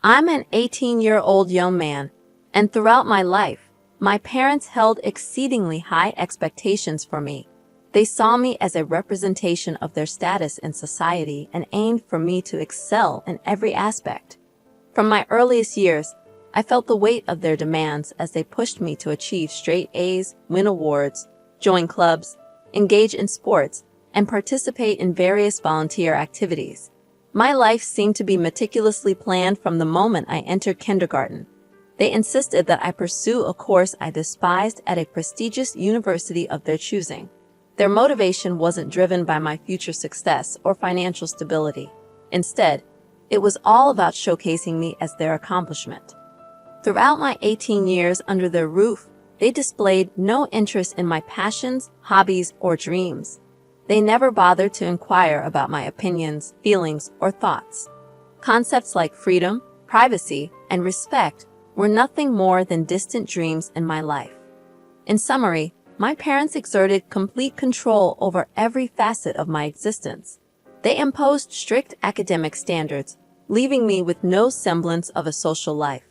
I'm an 18-year-old young man, and throughout my life, my parents held exceedingly high expectations for me. They saw me as a representation of their status in society and aimed for me to excel in every aspect. From my earliest years, I felt the weight of their demands as they pushed me to achieve straight A's, win awards, join clubs, engage in sports, and participate in various volunteer activities. My life seemed to be meticulously planned from the moment I entered kindergarten. They insisted that I pursue a course I despised at a prestigious university of their choosing. Their motivation wasn't driven by my future success or financial stability. Instead, it was all about showcasing me as their accomplishment. Throughout my 18 years under their roof, they displayed no interest in my passions, hobbies, or dreams. They never bothered to inquire about my opinions, feelings, or thoughts. Concepts like freedom, privacy, and respect were nothing more than distant dreams in my life. In summary, my parents exerted complete control over every facet of my existence. They imposed strict academic standards, leaving me with no semblance of a social life.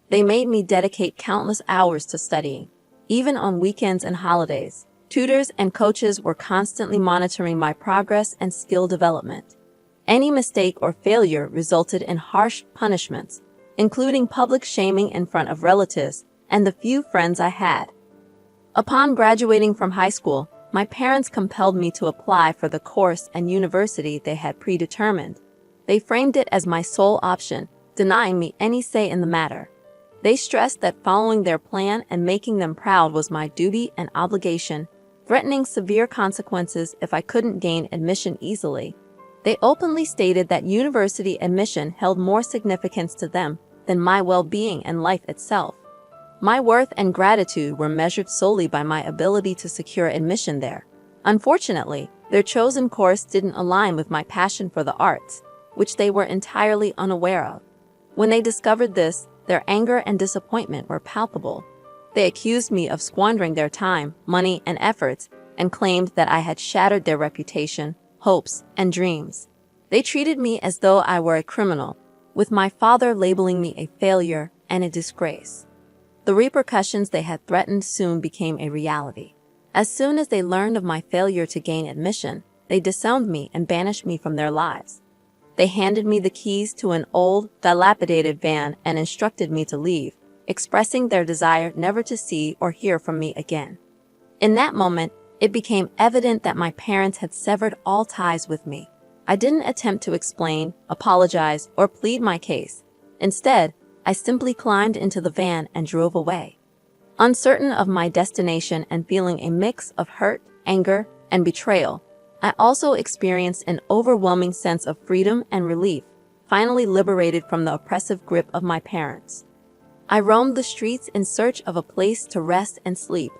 They made me dedicate countless hours to studying, even on weekends and holidays. Tutors and coaches were constantly monitoring my progress and skill development. Any mistake or failure resulted in harsh punishments, including public shaming in front of relatives and the few friends I had. Upon graduating from high school, my parents compelled me to apply for the course and university they had predetermined. They framed it as my sole option, denying me any say in the matter. They stressed that following their plan and making them proud was my duty and obligation, threatening severe consequences if I couldn't gain admission easily. They openly stated that university admission held more significance to them than my well-being and life itself. My worth and gratitude were measured solely by my ability to secure admission there. Unfortunately, their chosen course didn't align with my passion for the arts, which they were entirely unaware of. When they discovered this, their anger and disappointment were palpable. They accused me of squandering their time, money, and efforts, and claimed that I had shattered their reputation, hopes, and dreams. They treated me as though I were a criminal, with my father labeling me a failure and a disgrace. The repercussions they had threatened soon became a reality. As soon as they learned of my failure to gain admission, they disowned me and banished me from their lives. They handed me the keys to an old, dilapidated van and instructed me to leave, expressing their desire never to see or hear from me again. In that moment, it became evident that my parents had severed all ties with me. I didn't attempt to explain, apologize, or plead my case. Instead, I simply climbed into the van and drove away. Uncertain of my destination and feeling a mix of hurt, anger, and betrayal, I also experienced an overwhelming sense of freedom and relief, finally liberated from the oppressive grip of my parents. I roamed the streets in search of a place to rest and sleep,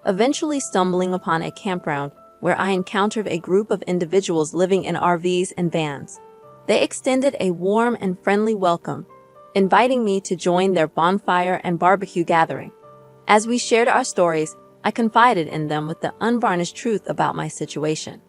eventually stumbling upon a campground where I encountered a group of individuals living in RVs and vans. They extended a warm and friendly welcome, inviting me to join their bonfire and barbecue gathering. As we shared our stories, I confided in them with the unvarnished truth about my situation.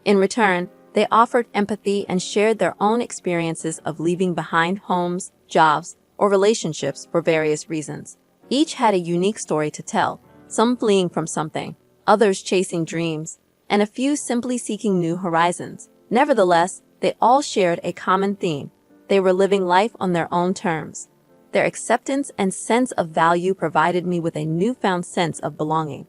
In return, they offered empathy and shared their own experiences of leaving behind homes, jobs, or relationships for various reasons. Each had a unique story to tell, some fleeing from something, others chasing dreams, and a few simply seeking new horizons. Nevertheless, they all shared a common theme. They were living life on their own terms. Their acceptance and sense of value provided me with a newfound sense of belonging.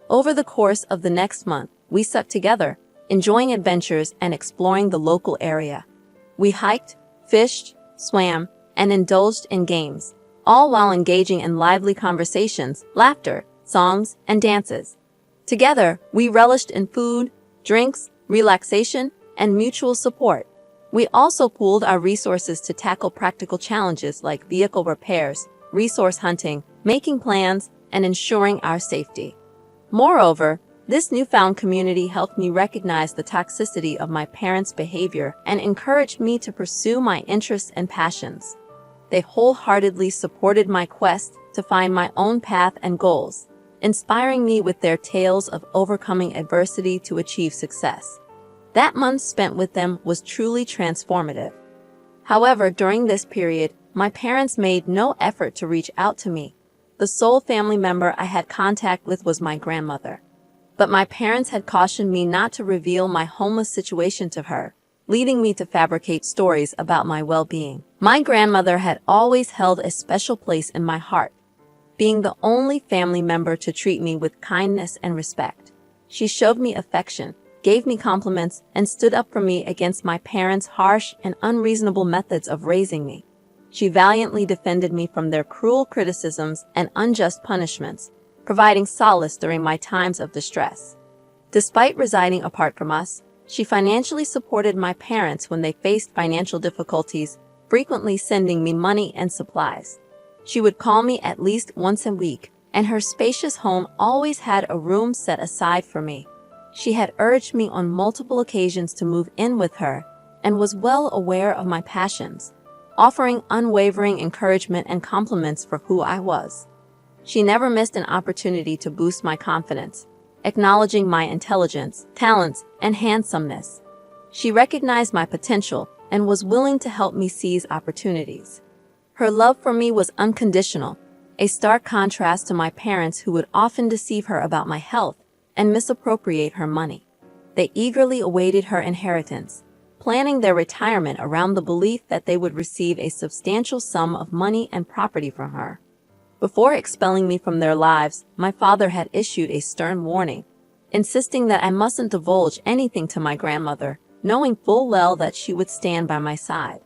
Over the course of the next month, we stuck together, enjoying adventures and exploring the local area. We hiked, fished, swam, and indulged in games, all while engaging in lively conversations, laughter, songs, and dances. Together, we relished in food, drinks, relaxation, and mutual support. We also pooled our resources to tackle practical challenges like vehicle repairs, resource hunting, making plans, and ensuring our safety. Moreover, this newfound community helped me recognize the toxicity of my parents' behavior and encouraged me to pursue my interests and passions. They wholeheartedly supported my quest to find my own path and goals, inspiring me with their tales of overcoming adversity to achieve success. That month spent with them was truly transformative. However, during this period, my parents made no effort to reach out to me. The sole family member I had contact with was my grandmother. But my parents had cautioned me not to reveal my homeless situation to her, leading me to fabricate stories about my well-being. My grandmother had always held a special place in my heart, being the only family member to treat me with kindness and respect. She showed me affection, gave me compliments, and stood up for me against my parents' harsh and unreasonable methods of raising me. She valiantly defended me from their cruel criticisms and unjust punishments, providing solace during my times of distress. Despite residing apart from us, she financially supported my parents when they faced financial difficulties, frequently sending me money and supplies. She would call me at least once a week, and her spacious home always had a room set aside for me. She had urged me on multiple occasions to move in with her and was well aware of my passions, offering unwavering encouragement and compliments for who I was. She never missed an opportunity to boost my confidence, acknowledging my intelligence, talents, and handsomeness. She recognized my potential and was willing to help me seize opportunities. Her love for me was unconditional, a stark contrast to my parents who would often deceive her about my health and misappropriate her money. They eagerly awaited her inheritance, planning their retirement around the belief that they would receive a substantial sum of money and property from her. Before expelling me from their lives, my father had issued a stern warning, insisting that I mustn't divulge anything to my grandmother, knowing full well that she would stand by my side.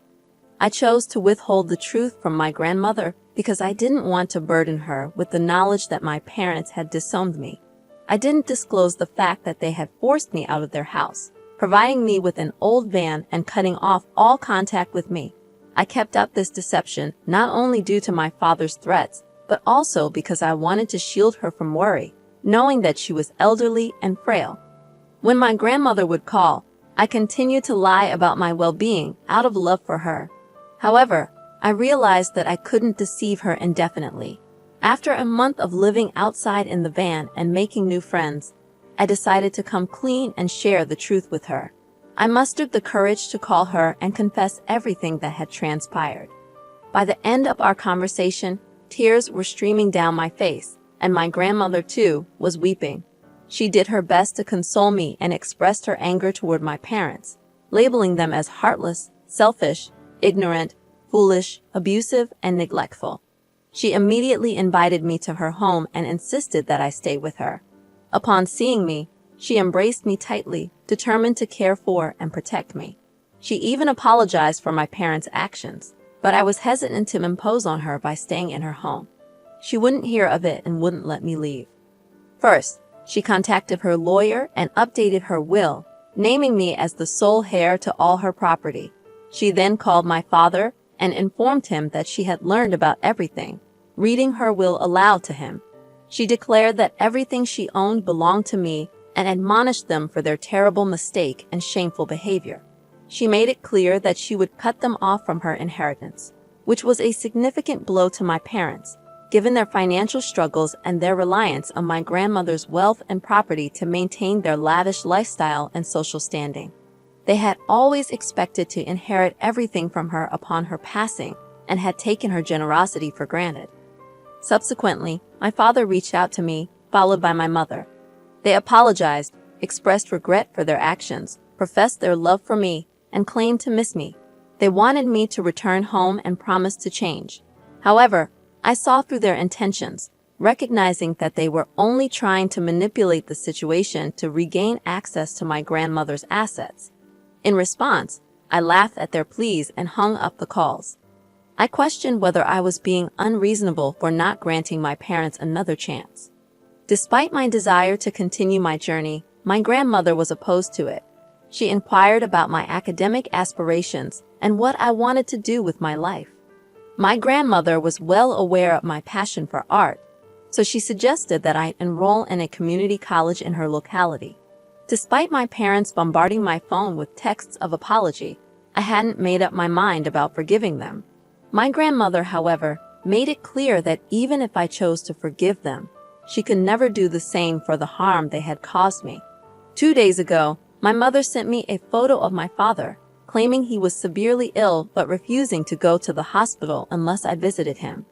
I chose to withhold the truth from my grandmother because I didn't want to burden her with the knowledge that my parents had disowned me. I didn't disclose the fact that they had forced me out of their house, providing me with an old van and cutting off all contact with me. I kept up this deception not only due to my father's threats, but also because I wanted to shield her from worry, knowing that she was elderly and frail. When my grandmother would call, I continued to lie about my well-being out of love for her. However, I realized that I couldn't deceive her indefinitely. After a month of living outside in the van and making new friends, I decided to come clean and share the truth with her. I mustered the courage to call her and confess everything that had transpired. By the end of our conversation, tears were streaming down my face, and my grandmother, too, was weeping. She did her best to console me and expressed her anger toward my parents, labeling them as heartless, selfish, ignorant, foolish, abusive, and neglectful. She immediately invited me to her home and insisted that I stay with her. Upon seeing me, she embraced me tightly, determined to care for and protect me. She even apologized for my parents' actions, but I was hesitant to impose on her by staying in her home. She wouldn't hear of it and wouldn't let me leave. First, she contacted her lawyer and updated her will, naming me as the sole heir to all her property. She then called my father and informed him that she had learned about everything, reading her will aloud to him. She declared that everything she owned belonged to me and admonished them for their terrible mistake and shameful behavior. She made it clear that she would cut them off from her inheritance, which was a significant blow to my parents, given their financial struggles and their reliance on my grandmother's wealth and property to maintain their lavish lifestyle and social standing. They had always expected to inherit everything from her upon her passing and had taken her generosity for granted. Subsequently, my father reached out to me, followed by my mother. They apologized, expressed regret for their actions, professed their love for me, and claimed to miss me. They wanted me to return home and promised to change. However, I saw through their intentions, recognizing that they were only trying to manipulate the situation to regain access to my grandmother's assets. In response, I laughed at their pleas and hung up the calls. I questioned whether I was being unreasonable for not granting my parents another chance. Despite my desire to continue my journey, my grandmother was opposed to it. She inquired about my academic aspirations and what I wanted to do with my life. My grandmother was well aware of my passion for art, so she suggested that I enroll in a community college in her locality. Despite my parents bombarding my phone with texts of apology, I hadn't made up my mind about forgiving them. My grandmother, however, made it clear that even if I chose to forgive them, she could never do the same for the harm they had caused me. 2 days ago, my mother sent me a photo of my father, claiming he was severely ill but refusing to go to the hospital unless I visited him.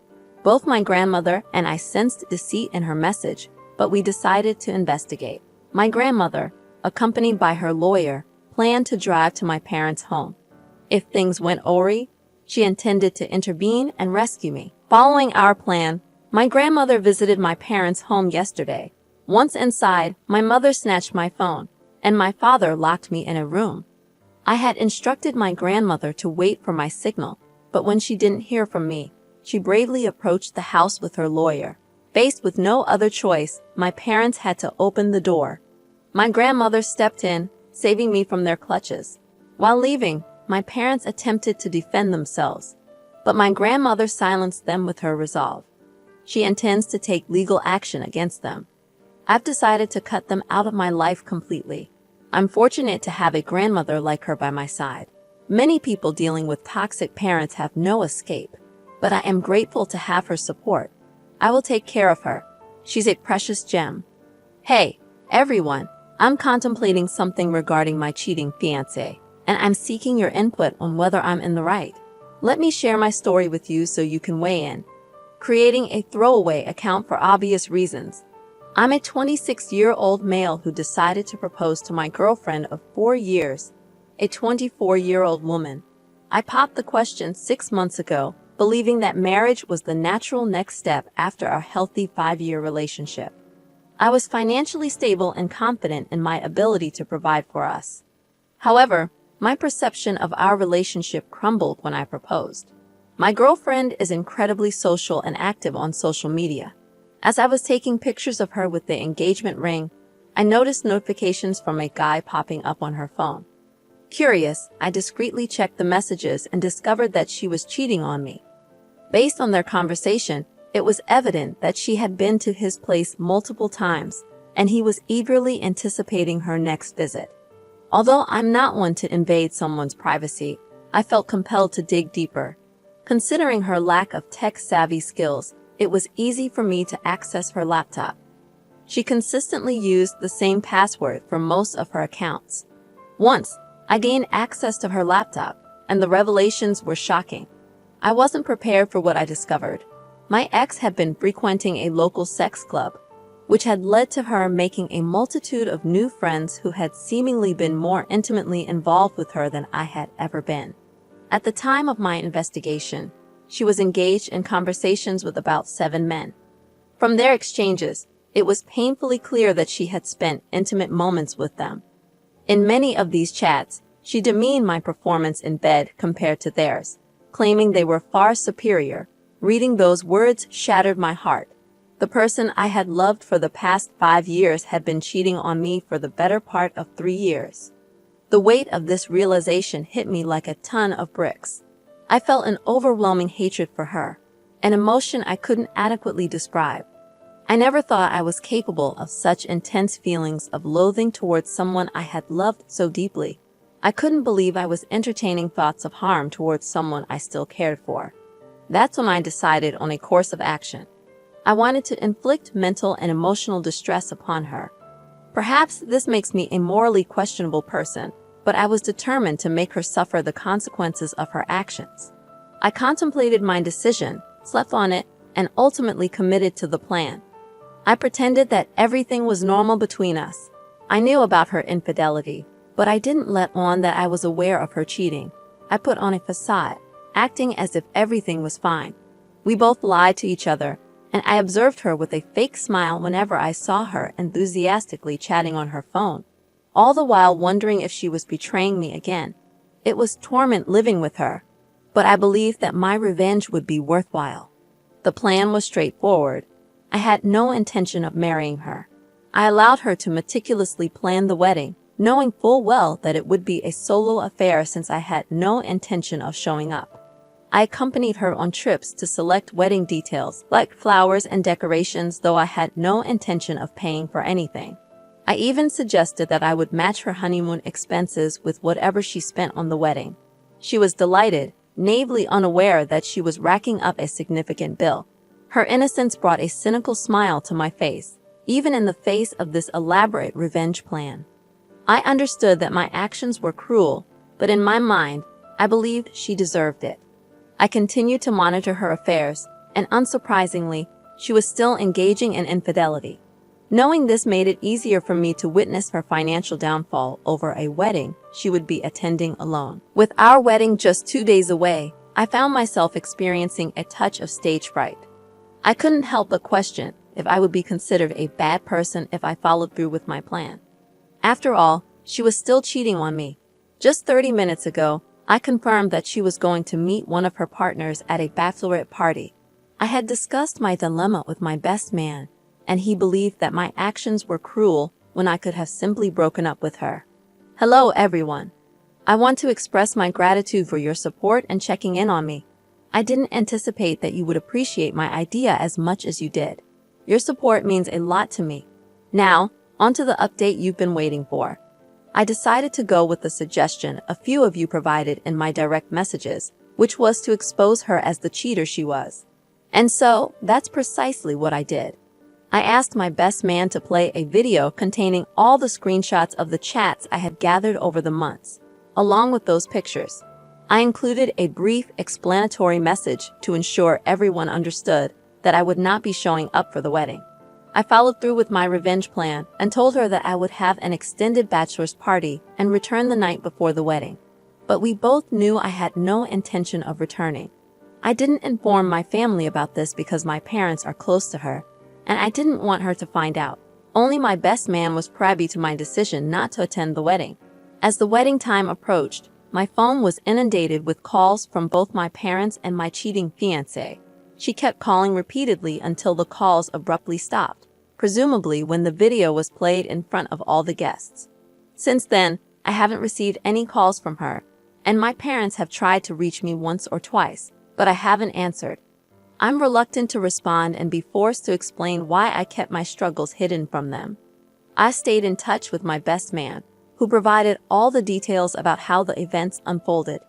Both my grandmother and I sensed deceit in her message, but we decided to investigate. My grandmother, accompanied by her lawyer, planned to drive to my parents' home. If things went awry, she intended to intervene and rescue me. Following our plan, my grandmother visited my parents' home yesterday. Once inside, my mother snatched my phone, and my father locked me in a room. I had instructed my grandmother to wait for my signal, but when she didn't hear from me, she bravely approached the house with her lawyer. Faced with no other choice, my parents had to open the door. My grandmother stepped in, saving me from their clutches. While leaving, my parents attempted to defend themselves, but my grandmother silenced them with her resolve. She intends to take legal action against them. I've decided to cut them out of my life completely. I'm fortunate to have a grandmother like her by my side. Many people dealing with toxic parents have no escape, but I am grateful to have her support. I will take care of her. She's a precious gem. Hey, everyone, I'm contemplating something regarding my cheating fiancé, and I'm seeking your input on whether I'm in the right. Let me share my story with you so you can weigh in. Creating a throwaway account for obvious reasons. I'm a 26-year-old male who decided to propose to my girlfriend of 4 years, a 24-year-old woman. I popped the question 6 months ago, believing that marriage was the natural next step after a healthy 5-year relationship. I was financially stable and confident in my ability to provide for us. However, my perception of our relationship crumbled when I proposed. My girlfriend is incredibly social and active on social media. As I was taking pictures of her with the engagement ring, I noticed notifications from a guy popping up on her phone. Curious, I discreetly checked the messages and discovered that she was cheating on me. Based on their conversation, it was evident that she had been to his place multiple times, and he was eagerly anticipating her next visit. Although I'm not one to invade someone's privacy, I felt compelled to dig deeper. Considering her lack of tech-savvy skills, it was easy for me to access her laptop. She consistently used the same password for most of her accounts. Once, I gained access to her laptop, and the revelations were shocking. I wasn't prepared for what I discovered. My ex had been frequenting a local sex club, which had led to her making a multitude of new friends who had seemingly been more intimately involved with her than I had ever been. At the time of my investigation, she was engaged in conversations with about 7 men. From their exchanges, it was painfully clear that she had spent intimate moments with them. In many of these chats, she demeaned my performance in bed compared to theirs, claiming they were far superior. Reading those words shattered my heart. The person I had loved for the past 5 years had been cheating on me for the better part of 3 years. The weight of this realization hit me like a ton of bricks. I felt an overwhelming hatred for her, an emotion I couldn't adequately describe. I never thought I was capable of such intense feelings of loathing towards someone I had loved so deeply. I couldn't believe I was entertaining thoughts of harm towards someone I still cared for. That's when I decided on a course of action. I wanted to inflict mental and emotional distress upon her. Perhaps this makes me a morally questionable person, but I was determined to make her suffer the consequences of her actions. I contemplated my decision, slept on it, and ultimately committed to the plan. I pretended that everything was normal between us. I knew about her infidelity, but I didn't let on that I was aware of her cheating. I put on a facade, acting as if everything was fine. We both lied to each other, and I observed her with a fake smile whenever I saw her enthusiastically chatting on her phone, all the while wondering if she was betraying me again. It was torment living with her, but I believed that my revenge would be worthwhile. The plan was straightforward. I had no intention of marrying her. I allowed her to meticulously plan the wedding, knowing full well that it would be a solo affair since I had no intention of showing up. I accompanied her on trips to select wedding details, like flowers and decorations, though I had no intention of paying for anything. I even suggested that I would match her honeymoon expenses with whatever she spent on the wedding. She was delighted, naively unaware that she was racking up a significant bill. Her innocence brought a cynical smile to my face, even in the face of this elaborate revenge plan. I understood that my actions were cruel, but in my mind, I believed she deserved it. I continued to monitor her affairs, and unsurprisingly, she was still engaging in infidelity. Knowing this made it easier for me to witness her financial downfall over a wedding she would be attending alone. With our wedding just 2 days away, I found myself experiencing a touch of stage fright. I couldn't help but question if I would be considered a bad person if I followed through with my plan. After all, she was still cheating on me. Just 30 minutes ago, I confirmed that she was going to meet one of her partners at a bachelorette party. I had discussed my dilemma with my best man, and he believed that my actions were cruel when I could have simply broken up with her. Hello, everyone. I want to express my gratitude for your support and checking in on me. I didn't anticipate that you would appreciate my idea as much as you did. Your support means a lot to me. Now, on to the update you've been waiting for. I decided to go with the suggestion a few of you provided in my direct messages, which was to expose her as the cheater she was. And so, that's precisely what I did. I asked my best man to play a video containing all the screenshots of the chats I had gathered over the months, along with those pictures. I included a brief explanatory message to ensure everyone understood that I would not be showing up for the wedding. I followed through with my revenge plan and told her that I would have an extended bachelor's party and return the night before the wedding. But we both knew I had no intention of returning. I didn't inform my family about this because my parents are close to her, and I didn't want her to find out. Only my best man was privy to my decision not to attend the wedding. As the wedding time approached, my phone was inundated with calls from both my parents and my cheating fiancé. She kept calling repeatedly until the calls abruptly stopped, presumably when the video was played in front of all the guests. Since then, I haven't received any calls from her, and my parents have tried to reach me once or twice, but I haven't answered. I'm reluctant to respond and be forced to explain why I kept my struggles hidden from them. I stayed in touch with my best man, who provided all the details about how the events unfolded.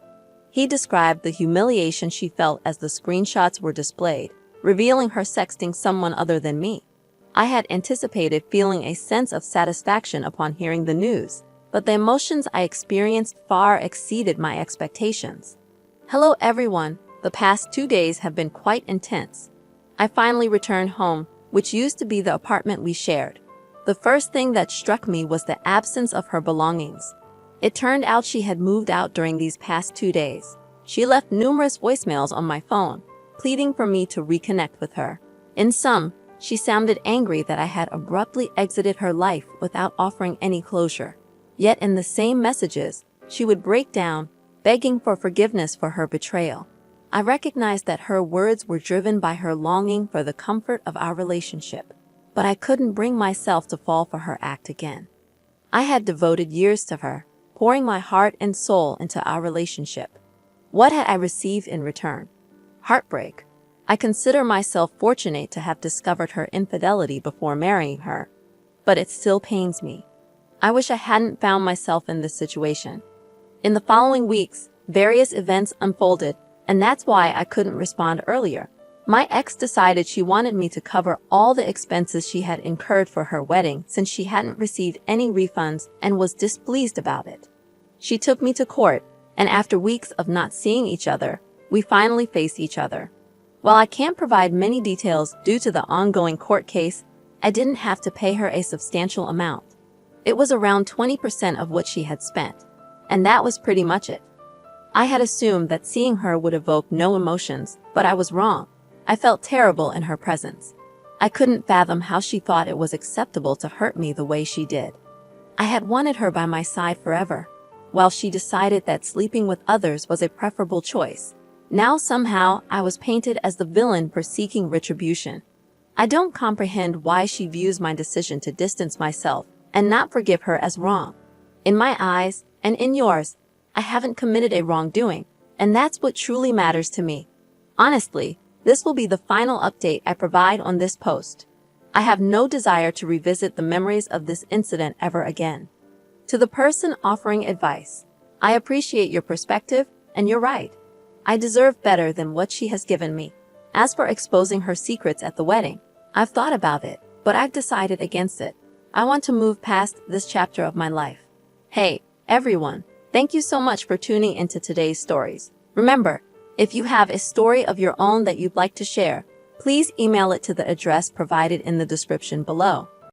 He described the humiliation she felt as the screenshots were displayed, revealing her sexting someone other than me. I had anticipated feeling a sense of satisfaction upon hearing the news, but the emotions I experienced far exceeded my expectations. Hello, everyone. The past 2 days have been quite intense. I finally returned home, which used to be the apartment we shared. The first thing that struck me was the absence of her belongings. It turned out she had moved out during these past 2 days. She left numerous voicemails on my phone, pleading for me to reconnect with her. In sum, she sounded angry that I had abruptly exited her life without offering any closure. Yet in the same messages, she would break down, begging for forgiveness for her betrayal. I recognized that her words were driven by her longing for the comfort of our relationship, but I couldn't bring myself to fall for her act again. I had devoted years to her, pouring my heart and soul into our relationship. What had I received in return? Heartbreak. I consider myself fortunate to have discovered her infidelity before marrying her, but it still pains me. I wish I hadn't found myself in this situation. In the following weeks, various events unfolded, and that's why I couldn't respond earlier. My ex decided she wanted me to cover all the expenses she had incurred for her wedding since she hadn't received any refunds and was displeased about it. She took me to court, and after weeks of not seeing each other, we finally faced each other. While I can't provide many details due to the ongoing court case, I didn't have to pay her a substantial amount. It was around 20% of what she had spent, and that was pretty much it. I had assumed that seeing her would evoke no emotions, but I was wrong. I felt terrible in her presence. I couldn't fathom how she thought it was acceptable to hurt me the way she did. I had wanted her by my side forever, while she decided that sleeping with others was a preferable choice. Now somehow I was painted as the villain for seeking retribution. I don't comprehend why she views my decision to distance myself and not forgive her as wrong. In my eyes, and in yours, I haven't committed a wrongdoing, and that's what truly matters to me. Honestly, this will be the final update I provide on this post. I have no desire to revisit the memories of this incident ever again. To the person offering advice, I appreciate your perspective, and you're right. I deserve better than what she has given me. As for exposing her secrets at the wedding, I've thought about it, but I've decided against it. I want to move past this chapter of my life. Hey, everyone, Thank you so much for tuning into today's stories. Remember, if you have a story of your own that you'd like to share, please email it to the address provided in the description below.